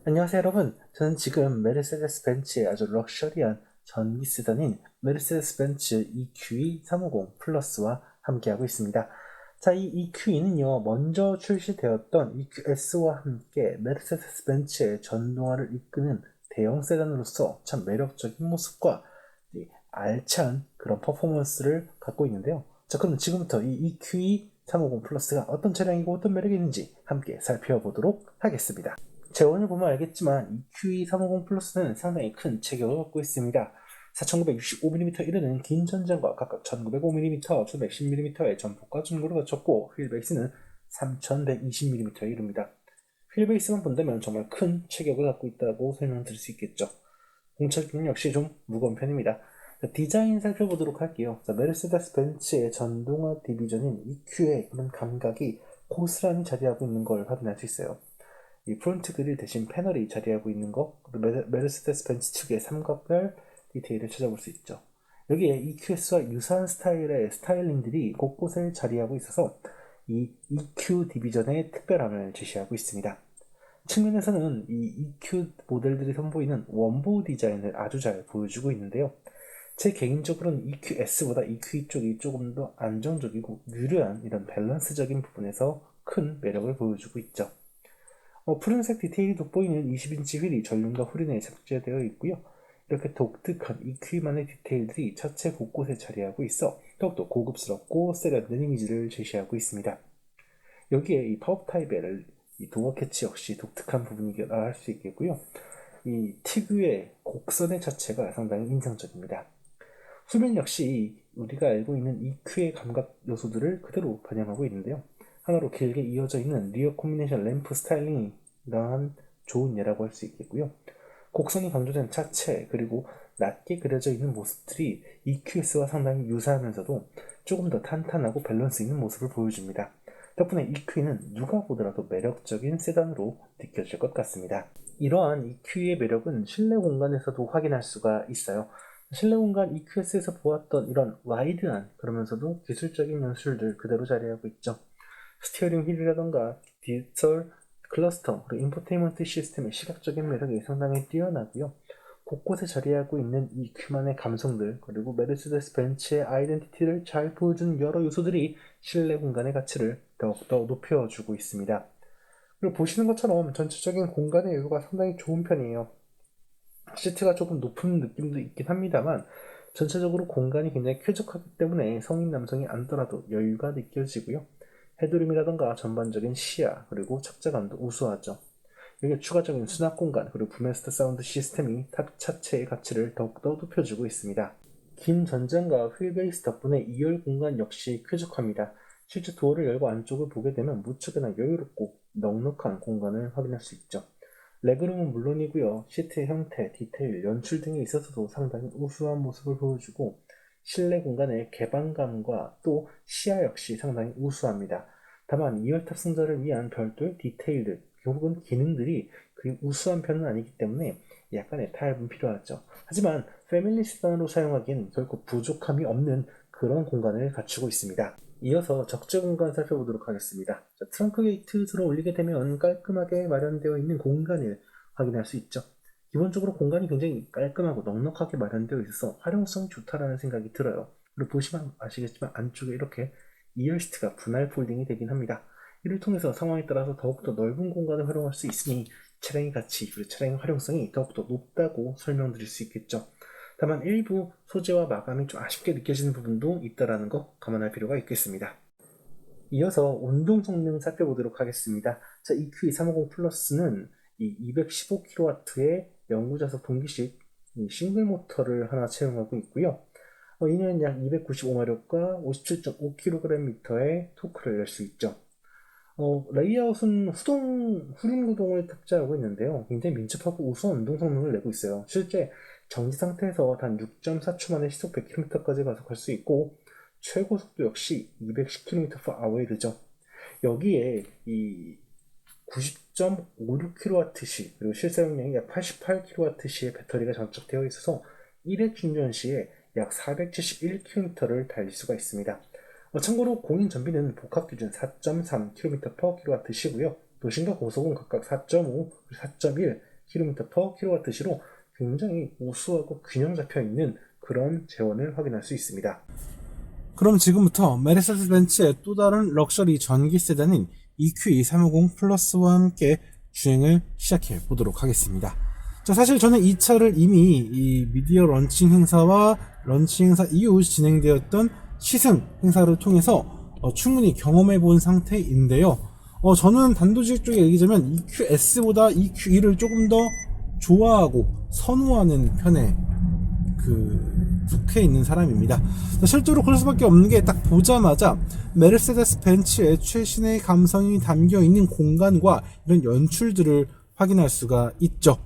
안녕하세요 여러분. 저는 지금 메르세데스 벤츠의 아주 럭셔리한 전기 세단인 메르세데스 벤츠 EQE 350 플러스와 함께하고 있습니다. 자, 이 EQE는요, 먼저 출시되었던 EQS와 함께 메르세데스 벤츠의 전동화를 이끄는 대형 세단으로서 참 매력적인 모습과 알찬 그런 퍼포먼스를 갖고 있는데요. 자, 그럼 지금부터 이 EQE 350 플러스가 어떤 차량이고 어떤 매력이 있는지 함께 살펴보도록 하겠습니다. 재원을 보면 알겠지만 EQE350 플러스는 상당히 큰 체격을 갖고 있습니다. 4965mm 이르는 긴 전장과 각각 1905mm, 1110mm의 전폭과 중고를 갖췄고 휠베이스는 3120mm에 이릅니다. 휠베이스만 본다면 정말 큰 체격을 갖고 있다고 설명드릴 수 있겠죠. 공차기는 역시 좀 무거운 편입니다. 디자인 살펴보도록 할게요. 메르세데스 벤츠의 전동화 디비전인 EQ의 그런 감각이 고스란히 자리하고 있는 걸 확인할 수 있어요. 이 프론트 그릴 대신 패널이 자리하고 있는 거, 메르세데스 벤츠 측의 삼각별 디테일을 찾아볼 수 있죠. 여기에 EQS와 유사한 스타일의 스타일링들이 곳곳에 자리하고 있어서 이 EQ 디비전의 특별함을 제시하고 있습니다. 측면에서는 이 EQ 모델들이 선보이는 원보 디자인을 아주 잘 보여주고 있는데요. 제 개인적으로는 EQS보다 EQ 쪽이 조금 더 안정적이고 유려한 이런 밸런스적인 부분에서 큰 매력을 보여주고 있죠. 푸른색 디테일이 돋보이는 20인치 휠이 전륜과 후륜에 탑재되어 있고요. 이렇게 독특한 EQ만의 디테일들이 차체 곳곳에 자리하고 있어 더욱더 고급스럽고 세련된 이미지를 제시하고 있습니다. 여기에 이 파워 타입의 이 도어 캐치 역시 독특한 부분이라 할 수 있겠고요. 이 특유의 곡선의 자체가 상당히 인상적입니다. 후면 역시 우리가 알고 있는 EQ의 감각 요소들을 그대로 반영하고 있는데요. 하나로 길게 이어져 있는 리어 콤비네이션 램프 스타일링이 이러한 좋은 예라고 할 수 있겠고요. 곡선이 강조된 차체 그리고 낮게 그려져 있는 모습들이 EQS와 상당히 유사하면서도 조금 더 탄탄하고 밸런스 있는 모습을 보여줍니다. 덕분에 EQ는 누가 보더라도 매력적인 세단으로 느껴질 것 같습니다. 이러한 EQ의 매력은 실내 공간에서도 확인할 수가 있어요. 실내 공간 EQS에서 보았던 이런 와이드한 그러면서도 기술적인 연출들 그대로 자리하고 있죠. 스티어링 휠이라던가 디지털 클러스터 그리고 인포테인먼트 시스템의 시각적인 매력이 상당히 뛰어나고요. 곳곳에 자리하고 있는 EQ만의 감성들 그리고 메르세데스 벤츠의 아이덴티티를 잘 보여주는 여러 요소들이 실내 공간의 가치를 더욱더 높여주고 있습니다. 그리고 보시는 것처럼 전체적인 공간의 여유가 상당히 좋은 편이에요. 시트가 조금 높은 느낌도 있긴 합니다만 전체적으로 공간이 굉장히 쾌적하기 때문에 성인 남성이 앉더라도 여유가 느껴지고요. 헤드룸이라던가 전반적인 시야 그리고 착자감도 우수하죠. 여기에 추가적인 수납 공간 그리고 부메스터 사운드 시스템이 탑 차체의 가치를 더욱더 높여주고 있습니다. 긴 전장과 휠베이스 덕분에 2열 공간 역시 쾌적합니다. 실제 도어를 열고 안쪽을 보게 되면 무척이나 여유롭고 넉넉한 공간을 확인할 수 있죠. 레그룸은 물론이고요. 시트의 형태, 디테일, 연출 등에 있어서도 상당히 우수한 모습을 보여주고 실내 공간의 개방감과 또 시야 역시 상당히 우수합니다. 다만 2열 탑승자를 위한 별도의 디테일들, 결국은 기능들이 그리 우수한 편은 아니기 때문에 약간의 타협은 필요하죠. 하지만 패밀리 세단으로 사용하기엔 결코 부족함이 없는 그런 공간을 갖추고 있습니다. 이어서 적재 공간 살펴보도록 하겠습니다. 자, 트렁크 게이트 들어 올리게 되면 깔끔하게 마련되어 있는 공간을 확인할 수 있죠. 기본적으로 공간이 굉장히 깔끔하고 넉넉하게 마련되어 있어서 활용성이 좋다라는 생각이 들어요. 그리고 보시면 아시겠지만 안쪽에 이렇게 2열 시트가 분할 폴딩이 되긴 합니다. 이를 통해서 상황에 따라서 더욱더 넓은 공간을 활용할 수 있으니 차량의 가치 그리고 차량의 활용성이 더욱더 높다고 설명드릴 수 있겠죠. 다만 일부 소재와 마감이 좀 아쉽게 느껴지는 부분도 있다는 거 감안할 필요가 있겠습니다. 이어서 운동 성능 살펴보도록 하겠습니다. 자, EQE350 플러스는 이 215kW의 영구자석 동기식 싱글 모터를 하나 채용하고 있고요. 이는 약 295마력과 57.5kgm의 토크를 낼 수 있죠. 레이아웃은 후륜 구동을 탑재하고 있는데요. 굉장히 민첩하고 우수한 운동 성능을 내고 있어요. 실제 정지 상태에서 단 6.4초 만에 시속 100km까지 가속할 수 있고 최고 속도 역시 210km/h에 이르죠. 여기에 이 90.56kWh 그리고 실사용량이 약 88kWh의 배터리가 장착되어 있어서 1회 충전 시에 약 471km를 달릴 수가 있습니다. 참고로 공인 전비는 복합 기준 4.3km/kWh시고요. 도심과 고속은 각각 4.5, 4.1, km/kWh로 굉장히 우수하고 균형 잡혀 있는 그런 제원을 확인할 수 있습니다. 그럼 지금부터 메르세데스 벤츠의 또 다른 럭셔리 전기 세단인 EQE350 플러스와 함께 주행을 시작해 보도록 하겠습니다. 자, 사실 저는 이 차를 이미 이 미디어 런칭 행사와 런칭 행사 이후 진행되었던 시승 행사를 통해서 충분히 경험해 본 상태인데요. 저는 단도직입적으로 얘기하자면 EQS보다 EQE를 조금 더 좋아하고 선호하는 편에 속해 있는 사람입니다. 실제로 그럴 수밖에 없는 게 딱 보자마자 메르세데스 벤츠의 최신의 감성이 담겨 있는 공간과 이런 연출들을 확인할 수가 있죠.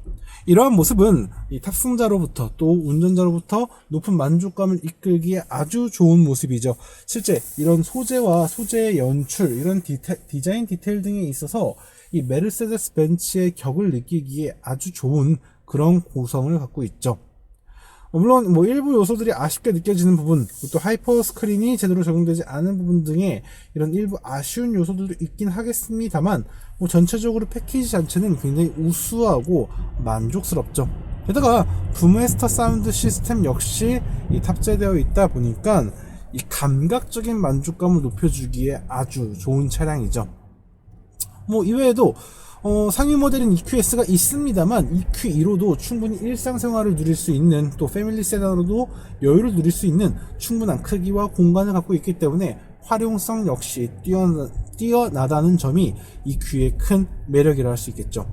이러한 모습은 이 탑승자로부터 또 운전자로부터 높은 만족감을 이끌기에 아주 좋은 모습이죠. 실제 이런 소재와 소재의 연출, 이런 디자인 디테일 등에 있어서 이 메르세데스 벤츠의 격을 느끼기에 아주 좋은 그런 고성을 갖고 있죠. 물론 일부 요소들이 아쉽게 느껴지는 부분, 또 하이퍼 스크린이 제대로 적용되지 않은 부분 등의 이런 일부 아쉬운 요소들도 있긴 하겠습니다만 전체적으로 패키지 자체는 굉장히 우수하고 만족스럽죠. 게다가 붐메스터 사운드 시스템 역시 탑재되어 있다 보니까 이 감각적인 만족감을 높여주기에 아주 좋은 차량이죠. 이외에도 상위 모델인 EQS가 있습니다만 EQ2로도 충분히 일상생활을 누릴 수 있는, 또 패밀리 세단으로도 여유를 누릴 수 있는 충분한 크기와 공간을 갖고 있기 때문에 활용성 역시 뛰어나다는 점이 EQ의 큰 매력이라 할 수 있겠죠.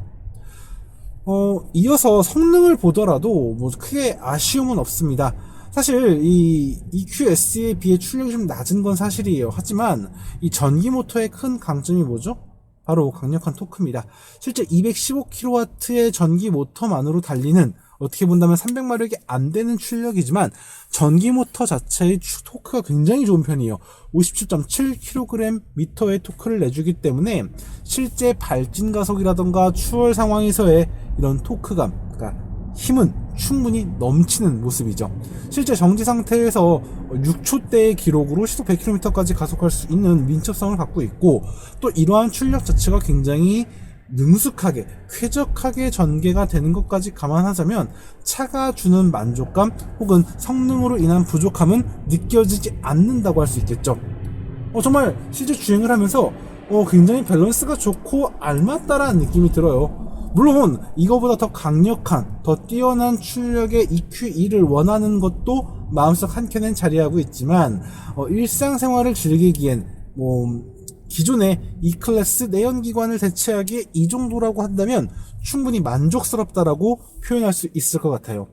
이어서 성능을 보더라도 크게 아쉬움은 없습니다. 사실 이 EQS에 비해 출력이 좀 낮은 건 사실이에요. 하지만 이 전기 모터의 큰 강점이 뭐죠? 바로 강력한 토크입니다. 실제 215kW의 전기 모터만으로 달리는, 어떻게 본다면 300마력이 안 되는 출력이지만 전기 모터 자체의 토크가 굉장히 좋은 편이에요. 57.7kgm의 토크를 내주기 때문에 실제 발진 가속이라던가 추월 상황에서의 이런 토크감, 그러니까 힘은 충분히 넘치는 모습이죠. 실제 정지 상태에서 6초대의 기록으로 시속 100km까지 가속할 수 있는 민첩성을 갖고 있고, 또 이러한 출력 자체가 굉장히 능숙하게 쾌적하게 전개가 되는 것까지 감안하자면 차가 주는 만족감 혹은 성능으로 인한 부족함은 느껴지지 않는다고 할 수 있겠죠. 정말 실제 주행을 하면서 굉장히 밸런스가 좋고 알맞다라는 느낌이 들어요. 물론 이거보다 더 강력한, 더 뛰어난 출력의 EQ2를 원하는 것도 마음속 한켠엔 자리하고 있지만 일상생활을 즐기기엔 기존의 E클래스 내연기관을 대체하기에 이 정도라고 한다면 충분히 만족스럽다라고 표현할 수 있을 것 같아요.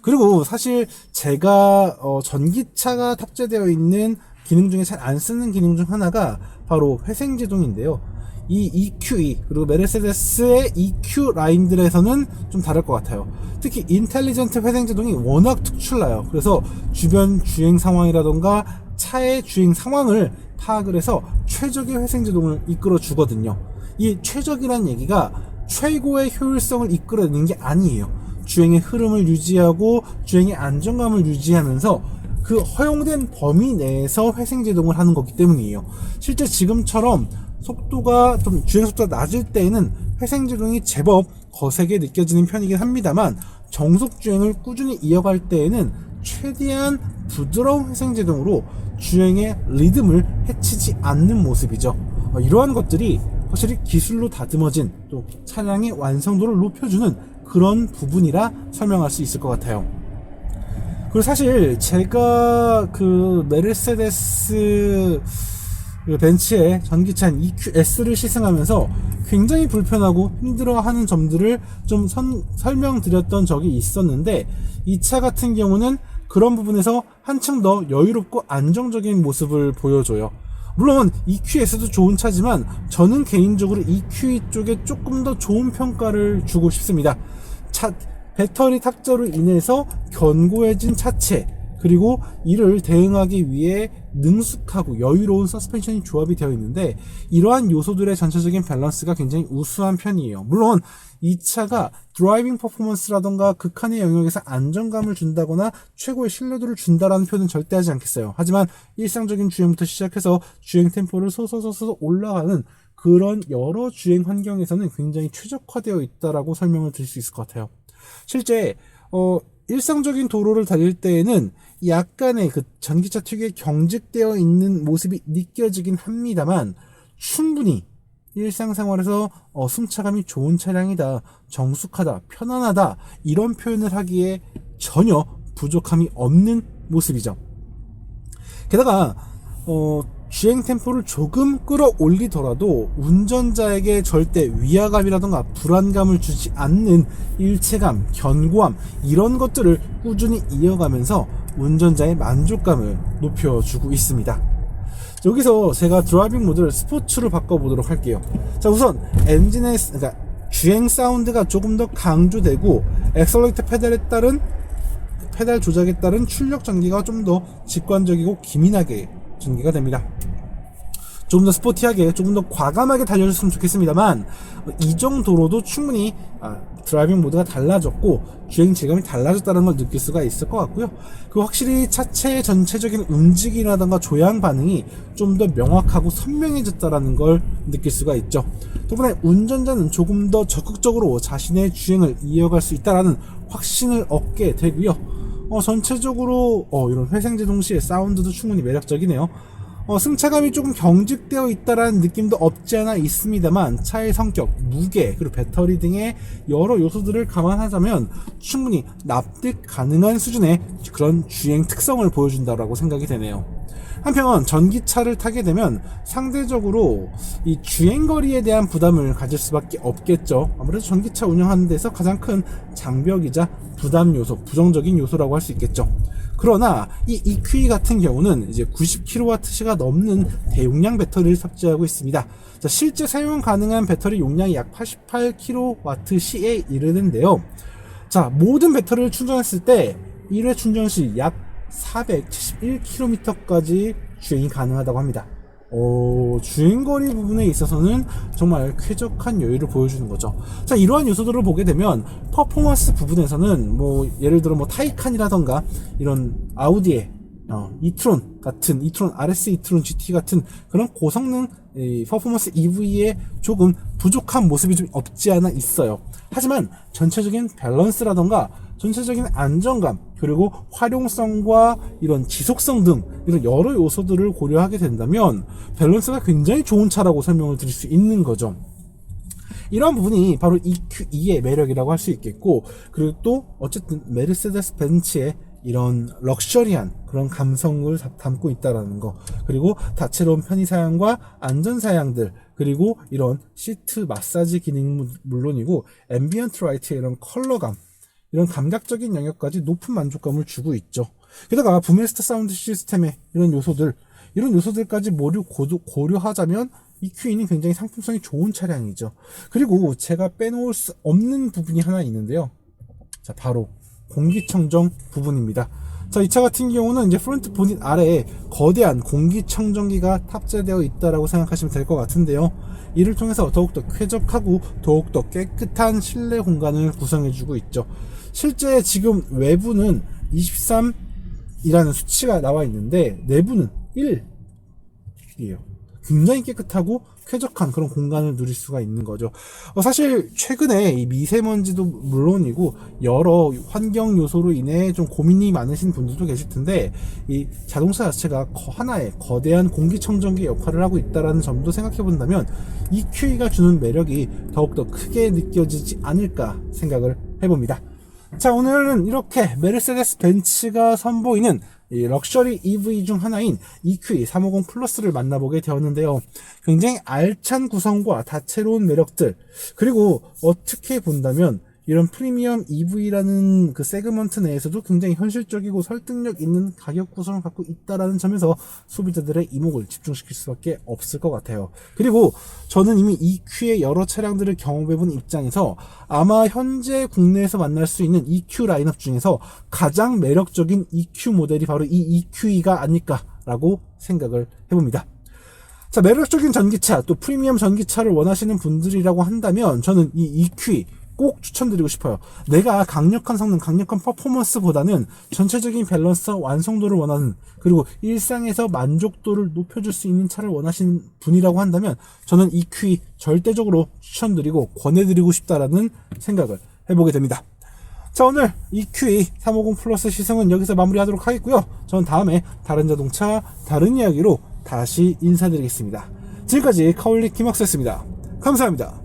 그리고 사실 제가 전기차가 탑재되어 있는 기능 중에 잘 안 쓰는 기능 중 하나가 바로 회생제동인데요. 이 EQE 그리고 메르세데스의 EQ 라인들에서는 좀 다를 것 같아요. 특히 인텔리전트 회생제동이 워낙 특출나요. 그래서 주변 주행 상황이라던가 차의 주행 상황을 파악을 해서 최적의 회생제동을 이끌어 주거든요. 이 최적이라는 얘기가 최고의 효율성을 이끌어내는 게 아니에요. 주행의 흐름을 유지하고 주행의 안정감을 유지하면서 그 허용된 범위 내에서 회생제동을 하는 거기 때문이에요. 실제 지금처럼 속도가 좀 주행 속도가 낮을 때에는 회생제동이 제법 거세게 느껴지는 편이긴 합니다만 정속 주행을 꾸준히 이어갈 때에는 최대한 부드러운 회생제동으로 주행의 리듬을 해치지 않는 모습이죠. 이러한 것들이 확실히 기술로 다듬어진 또 차량의 완성도를 높여주는 그런 부분이라 설명할 수 있을 것 같아요. 그리고 사실 제가 메르세데스 벤츠의 전기차인 EQS를 시승하면서 굉장히 불편하고 힘들어하는 점들을 좀 설명드렸던 적이 있었는데, 이 차 같은 경우는 그런 부분에서 한층 더 여유롭고 안정적인 모습을 보여줘요. 물론 EQS도 좋은 차지만 저는 개인적으로 EQE 쪽에 조금 더 좋은 평가를 주고 싶습니다. 배터리 탑재로 인해서 견고해진 차체, 그리고 이를 대응하기 위해 능숙하고 여유로운 서스펜션이 조합이 되어 있는데, 이러한 요소들의 전체적인 밸런스가 굉장히 우수한 편이에요. 물론 이 차가 드라이빙 퍼포먼스라던가 극한의 영역에서 안정감을 준다거나 최고의 신뢰도를 준다라는 표현은 절대 하지 않겠어요. 하지만 일상적인 주행부터 시작해서 주행 템포를 소소소소 올라가는 그런 여러 주행 환경에서는 굉장히 최적화되어 있다라고 설명을 드릴 수 있을 것 같아요. 실제 일상적인 도로를 달릴 때에는 약간의 그 전기차 특유의 경직되어 있는 모습이 느껴지긴 합니다만 충분히 일상생활에서 승차감이 좋은 차량이다, 정숙하다, 편안하다 이런 표현을 하기에 전혀 부족함이 없는 모습이죠. 게다가 주행 템포를 조금 끌어올리더라도 운전자에게 절대 위화감이라던가 불안감을 주지 않는 일체감, 견고함 이런 것들을 꾸준히 이어가면서 운전자의 만족감을 높여주고 있습니다. 여기서 제가 드라이빙 모드를 스포츠로 바꿔보도록 할게요. 자, 우선 엔진의 그러니까 주행 사운드가 조금 더 강조되고 엑셀러레이터 페달 조작에 따른 출력 전개가 좀 더 직관적이고 기민하게 전개가 됩니다. 조금 더 스포티하게, 조금 더 과감하게 달려줬으면 좋겠습니다만 이 정도로도 충분히 드라이빙 모드가 달라졌고 주행 질감이 달라졌다는 걸 느낄 수가 있을 것 같고요. 그 확실히 차체의 전체적인 움직임이라던가 조향 반응이 좀 더 명확하고 선명해졌다는 걸 느낄 수가 있죠. 덕분에 운전자는 조금 더 적극적으로 자신의 주행을 이어갈 수 있다는 확신을 얻게 되고요. 전체적으로 이런 회생제 동시에 사운드도 충분히 매력적이네요. 승차감이 조금 경직되어 있다라는 느낌도 없지 않아 있습니다만 차의 성격, 무게, 그리고 배터리 등의 여러 요소들을 감안하자면 충분히 납득 가능한 수준의 그런 주행 특성을 보여준다라고 생각이 되네요. 한편 전기차를 타게 되면 상대적으로 이 주행거리에 대한 부담을 가질 수밖에 없겠죠. 아무래도 전기차 운영하는 데서 가장 큰 장벽이자 부담 요소, 부정적인 요소라고 할 수 있겠죠. 그러나 이 EQE 같은 경우는 이제 90kWh가 넘는 대용량 배터리를 탑재하고 있습니다. 자, 실제 사용 가능한 배터리 용량이 약 88kWh에 이르는데요. 자, 모든 배터리를 충전했을 때 1회 충전 시 약 471km까지 주행이 가능하다고 합니다. 주행거리 부분에 있어서는 정말 쾌적한 여유를 보여주는 거죠. 자, 이러한 요소들을 보게 되면 퍼포먼스 부분에서는 예를 들어 타이칸이라던가 이런 아우디의 이트론 같은 RS 이트론 GT 같은 그런 고성능 퍼포먼스 EV에 조금 부족한 모습이 좀 없지 않아 있어요. 하지만 전체적인 밸런스라던가 전체적인 안정감 그리고 활용성과 이런 지속성 등 이런 여러 요소들을 고려하게 된다면 밸런스가 굉장히 좋은 차라고 설명을 드릴 수 있는 거죠. 이러한 부분이 바로 EQE의 매력이라고 할 수 있겠고, 그리고 또 어쨌든 메르세데스 벤츠의 이런 럭셔리한 그런 감성을 담고 있다라는 거, 그리고 다채로운 편의사양과 안전사양들, 그리고 이런 시트 마사지 기능 물론이고 앰비언트 라이트의 이런 컬러감, 이런 감각적인 영역까지 높은 만족감을 주고 있죠. 게다가 부메스터 사운드 시스템의 이런 요소들까지 고려하자면 EQE는 굉장히 상품성이 좋은 차량이죠. 그리고 제가 빼놓을 수 없는 부분이 하나 있는데요. 자, 바로 공기청정 부분입니다. 자, 이 차 같은 경우는 이제 프론트 보닛 아래에 거대한 공기청정기가 탑재되어 있다라고 생각하시면 될 것 같은데요. 이를 통해서 더욱더 쾌적하고 더욱더 깨끗한 실내 공간을 구성해주고 있죠. 실제 지금 외부는 23이라는 수치가 나와 있는데 내부는 1이에요. 굉장히 깨끗하고 쾌적한 그런 공간을 누릴 수가 있는 거죠. 사실 최근에 이 미세먼지도 물론이고 여러 환경 요소로 인해 좀 고민이 많으신 분들도 계실 텐데, 이 자동차 자체가 하나의 거대한 공기청정기 역할을 하고 있다는 점도 생각해 본다면 EQE가 주는 매력이 더욱더 크게 느껴지지 않을까 생각을 해봅니다. 자, 오늘은 이렇게 메르세데스 벤츠가 선보이는 이 럭셔리 EV 중 하나인 EQE 350 플러스를 만나보게 되었는데요. 굉장히 알찬 구성과 다채로운 매력들, 그리고 어떻게 본다면 이런 프리미엄 EV라는 그 세그먼트 내에서도 굉장히 현실적이고 설득력 있는 가격 구성을 갖고 있다라는 점에서 소비자들의 이목을 집중시킬 수밖에 없을 것 같아요. 그리고 저는 이미 EQ의 여러 차량들을 경험해본 입장에서 아마 현재 국내에서 만날 수 있는 EQ 라인업 중에서 가장 매력적인 EQ 모델이 바로 이 EQE가 아닐까라고 생각을 해봅니다. 자, 매력적인 전기차, 또 프리미엄 전기차를 원하시는 분들이라고 한다면 저는 이 EQE 꼭 추천드리고 싶어요. 내가 강력한 성능, 강력한 퍼포먼스보다는 전체적인 밸런스와 완성도를 원하는, 그리고 일상에서 만족도를 높여줄 수 있는 차를 원하시는 분이라고 한다면 저는 EQ 절대적으로 추천드리고 권해드리고 싶다라는 생각을 해보게 됩니다. 자, 오늘 EQE 350 플러스 시승은 여기서 마무리하도록 하겠고요. 저는 다음에 다른 자동차, 다른 이야기로 다시 인사드리겠습니다. 지금까지 카올릭 김학수였습니다. 감사합니다.